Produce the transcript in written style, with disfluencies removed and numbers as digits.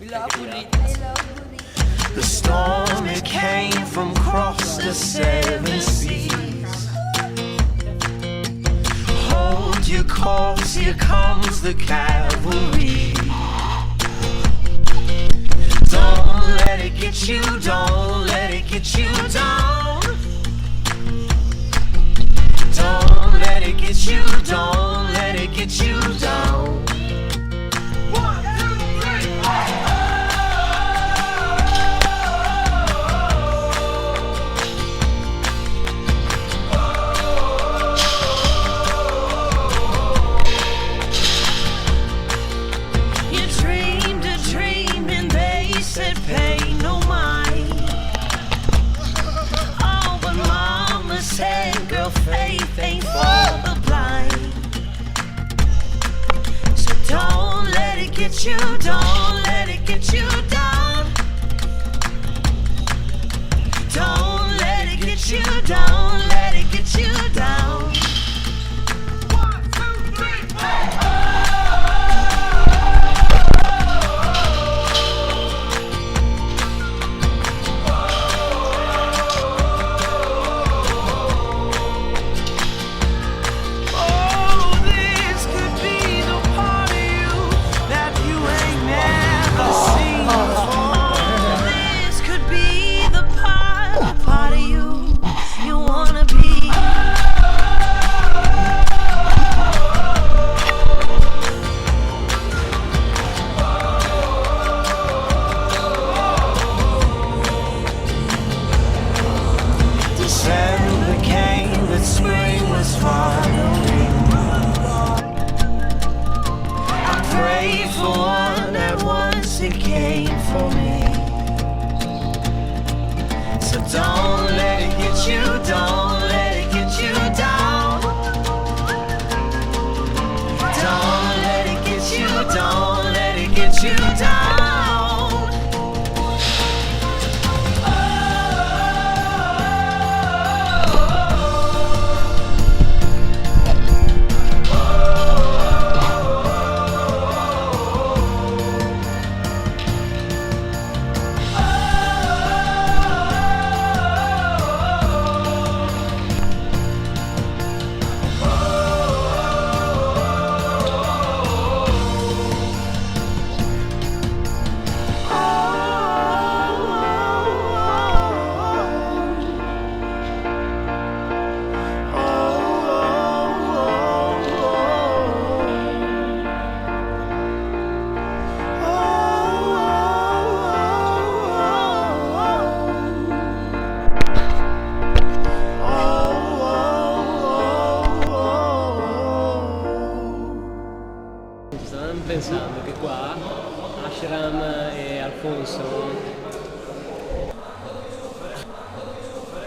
We love burritos. The storm, it came from across the seven seas. Hold your course, here comes the cavalry. Don't let it get you, don't let it get you down. Don't let it get you, don't let it get you down. Faith ain't for the blind. So don't let it get you, don't let it get you down. Don't let it get you, don't let it get you down. One, two, three, four. December came, but spring was following. I prayed for one at once, it came for me. So don't let it get you, don't let it get you down. Don't let it get you, don't let it get you down. Stavamo pensando che qua Ashram e Alfonso